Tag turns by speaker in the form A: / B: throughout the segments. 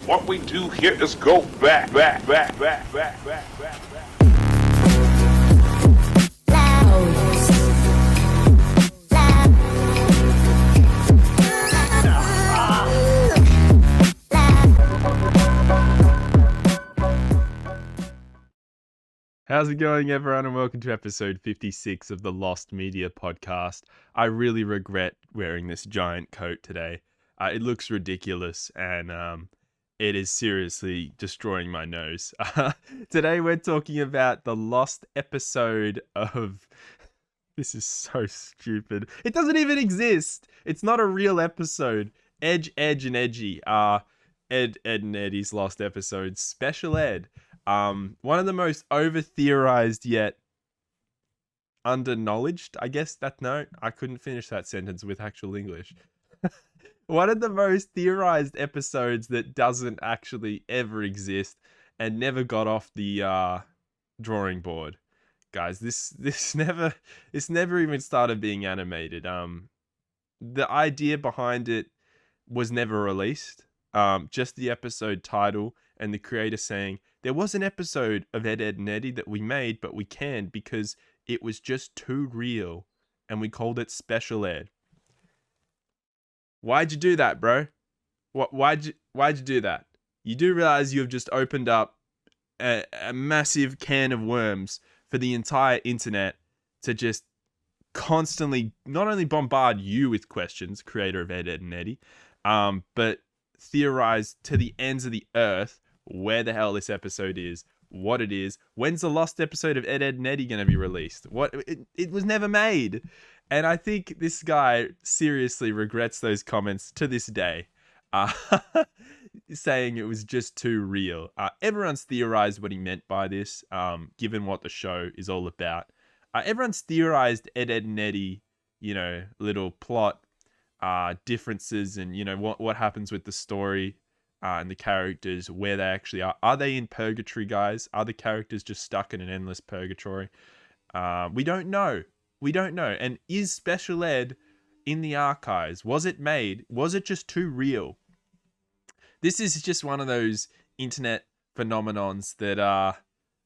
A: What we do here is go back.
B: How's it going, everyone, and welcome to episode 56 of the Lost Media podcast. I really regret wearing this giant coat today. It looks ridiculous, and it is seriously destroying my nose. Today we're talking about the lost episode of... This is so stupid. It doesn't even exist. It's not a real episode. Edge, and Edgy. Ed, and Eddy's lost episode. Special Ed. One of the most over-theorized yet under-knowledged, I guess I couldn't finish that sentence with actual English. One of the most theorized episodes that doesn't actually ever exist and never got off the drawing board. Guys, this never even started being animated. The idea behind it was never released. Just the episode title and the creator saying, there was an episode of Ed, and Eddy that we made, but we canned because it was just too real, and we called it Special Ed. Why'd you do that, bro? Why'd you do that? You do realize you have just opened up a massive can of worms for the entire internet to just constantly not only bombard you with questions, creator of Ed, and Eddy, but theorize to the ends of the earth where the hell this episode is, what it is, when's the lost episode of Ed, and Eddy going to be released? It was never made. And I think this guy seriously regrets those comments to this day, saying it was just too real. Everyone's theorized what he meant by this, given what the show is all about. Everyone's theorized Ed, and Eddy, little plot differences and, what happens with the story. And the characters, where they actually are. Are they in purgatory, guys? Are the characters just stuck in an endless purgatory? We don't know. And is Special Ed in the archives? Was it made? Was it just too real? This is just one of those internet phenomenons that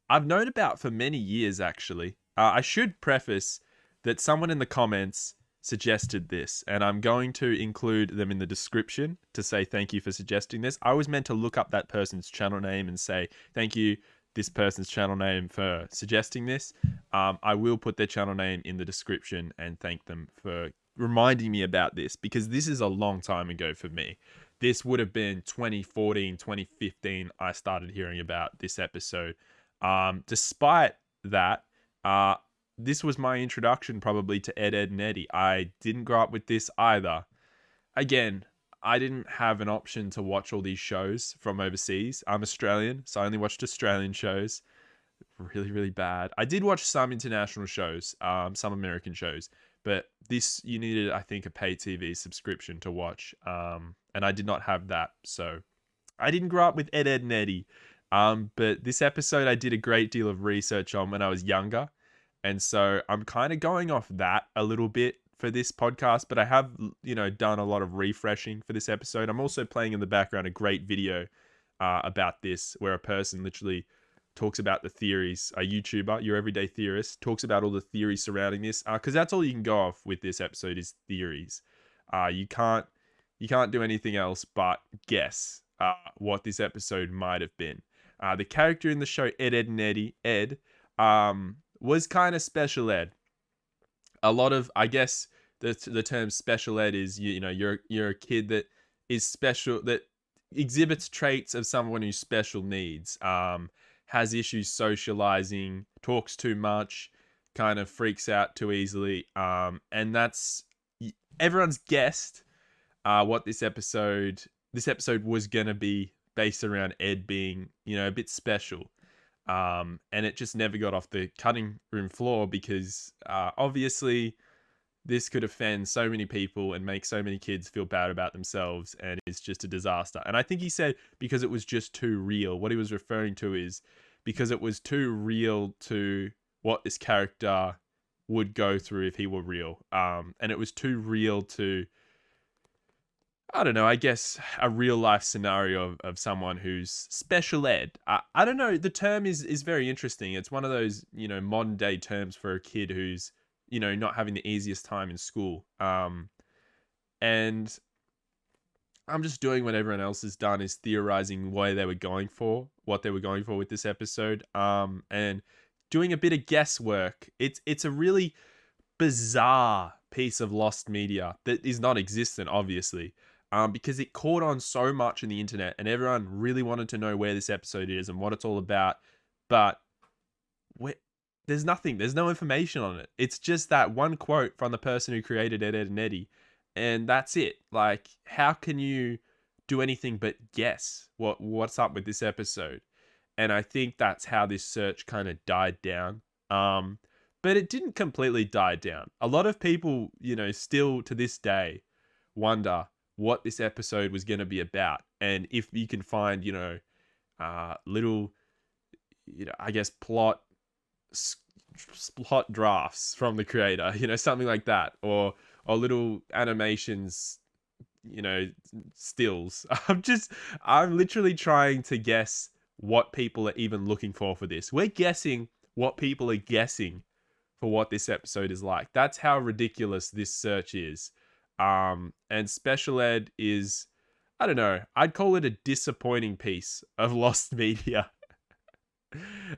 B: I've known about for many years, actually. I should preface that someone in the comments suggested this, and I'm going to include them in the description to say thank you for suggesting this. I was meant to look up that person's channel name and say thank you, this person's channel name, for suggesting this. I will put their channel name in the description and thank them for reminding me about this, because this is a long time ago for me. This would have been 2014, 2015 I started hearing about this episode. Despite that, this was my introduction probably to Ed, and Eddy. I didn't grow up with this either. Again, I didn't have an option to watch all these shows from overseas. I'm Australian, so I only watched Australian shows. Really, really bad. I did watch some international shows, some American shows, but this, you needed, I think, a pay TV subscription to watch. And I did not have that, so I didn't grow up with Ed, and Eddy. But this episode I did a great deal of research on when I was younger. And so I'm kind of going off that a little bit for this podcast, but I have, done a lot of refreshing for this episode. I'm also playing in the background a great video about this, where a person literally talks about the theories. A YouTuber, your everyday theorist, talks about all the theories surrounding this, because that's all you can go off with this episode is theories. You can't do anything else but guess what this episode might have been. The character in the show, Ed, and Eddy, Ed, was kind of Special Ed. A lot of, I guess, the term Special Ed is, you're a kid that is special, that exhibits traits of someone who's special needs, has issues socializing, talks too much, kind of freaks out too easily, and that's everyone's guessed what this episode was gonna be based around Ed being, a bit special. And it just never got off the cutting room floor because obviously this could offend so many people and make so many kids feel bad about themselves, and it's just a disaster. And I think he said because it was just too real. What he was referring to is because it was too real to what this character would go through if he were real. And it was too real to I don't know, I guess a real life scenario of someone who's special ed. I don't know, the term is very interesting. It's one of those, modern day terms for a kid who's, not having the easiest time in school. And I'm just doing what everyone else has done, is theorizing what they were going for with this episode. And doing a bit of guesswork. It's a really bizarre piece of lost media that is not existent, obviously, because it caught on so much in the internet, and everyone really wanted to know where this episode is and what it's all about. But there's nothing, there's no information on it. It's just that one quote from the person who created Ed, Ed, and Eddy, and that's it. Like, how can you do anything but guess what's up with this episode? And I think that's how this search kind of died down. But it didn't completely die down. A lot of people, still to this day wonder what this episode was going to be about. And if you can find, little, I guess plot drafts from the creator, something like that, or little animations, stills. I'm literally trying to guess what people are even looking for this. We're guessing what people are guessing for what this episode is like. That's how ridiculous this search is. And special ed is, I don't know, I'd call it a disappointing piece of lost media.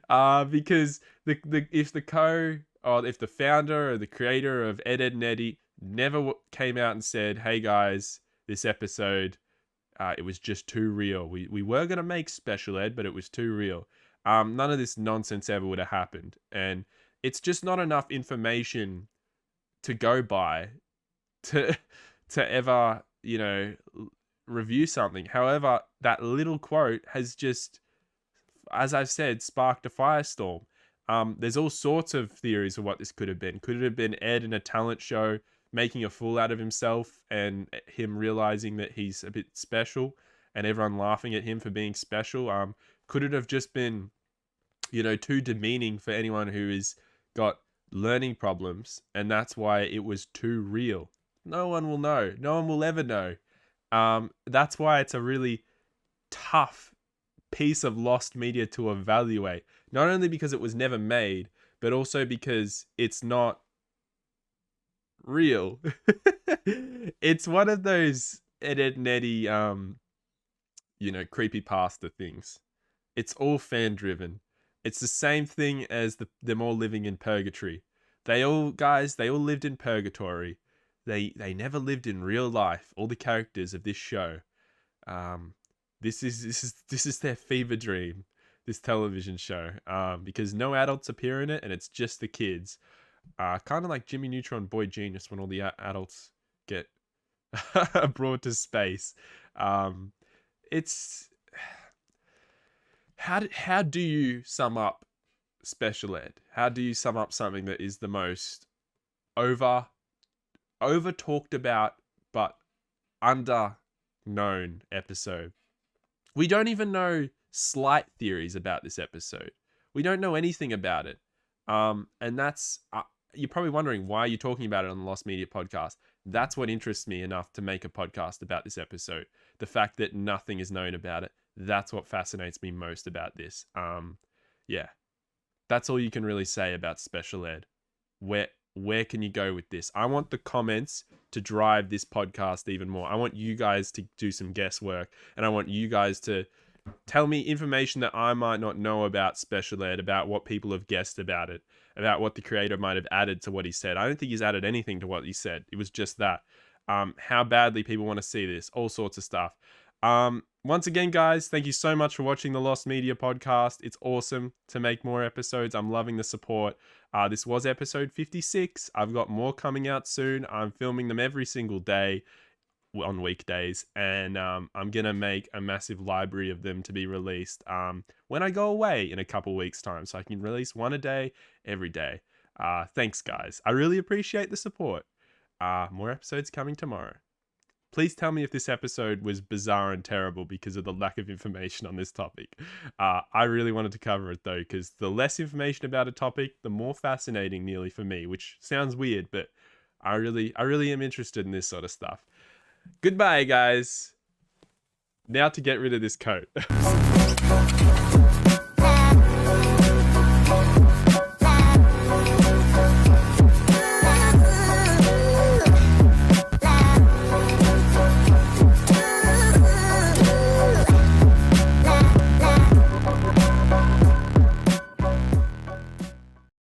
B: Because if the founder or the creator of Ed, Ed, and Eddy never came out and said, hey guys, this episode, it was just too real. We were going to make special ed, but it was too real. None of this nonsense ever would have happened. And it's just not enough information to go by to ever, review something. However, that little quote has just, as I've said, sparked a firestorm. There's all sorts of theories of what this could have been. Could it have been Ed in a talent show making a fool out of himself and him realizing that he's a bit special and everyone laughing at him for being special? Could it have just been, too demeaning for anyone who has got learning problems, and that's why it was too real? No one will know. No one will ever know. That's why it's a really tough piece of lost media to evaluate. Not only because it was never made, but also because it's not real. It's one of those Ed, Ed and Eddy, creepypasta things. It's all fan driven. It's the same thing as them all living in purgatory. They all lived in purgatory. They never lived in real life. All the characters of this show. This is their fever dream, this television show. Because no adults appear in it, and it's just the kids. Kind of like Jimmy Neutron Boy Genius, when all the adults get brought to space. It's how do you sum up special ed? How do you sum up something that is the most over talked about but under known episode? We don't even know slight theories about this episode. We don't know anything about it. And that's you're probably wondering why you're talking about it on the Lost Media podcast. That's what interests me enough to make a podcast about this episode. The fact that nothing is known about it. That's what fascinates me most about this. Yeah. That's all you can really say about special ed. Where can you go with this? I want the comments to drive this podcast even more. I want you guys to do some guesswork, and I want you guys to tell me information that I might not know about special ed, about what people have guessed about it, about what the creator might have added to what he said. I don't think he's added anything to what he said. It was just that. How badly people want to see this, all sorts of stuff. Once again, guys, thank you so much for watching the Lost Media podcast. It's awesome to make more episodes. I'm loving the support. This was episode 56. I've got more coming out soon. I'm filming them every single day on weekdays, and I'm gonna make a massive library of them to be released when I go away in a couple weeks time, so I can release one a day every day. Thanks, guys. I really appreciate the support. More episodes coming tomorrow. Please tell me if this episode was bizarre and terrible because of the lack of information on this topic. I really wanted to cover it though, because the less information about a topic, the more fascinating nearly for me, which sounds weird, but I really am interested in this sort of stuff. Goodbye, guys. Now to get rid of this coat.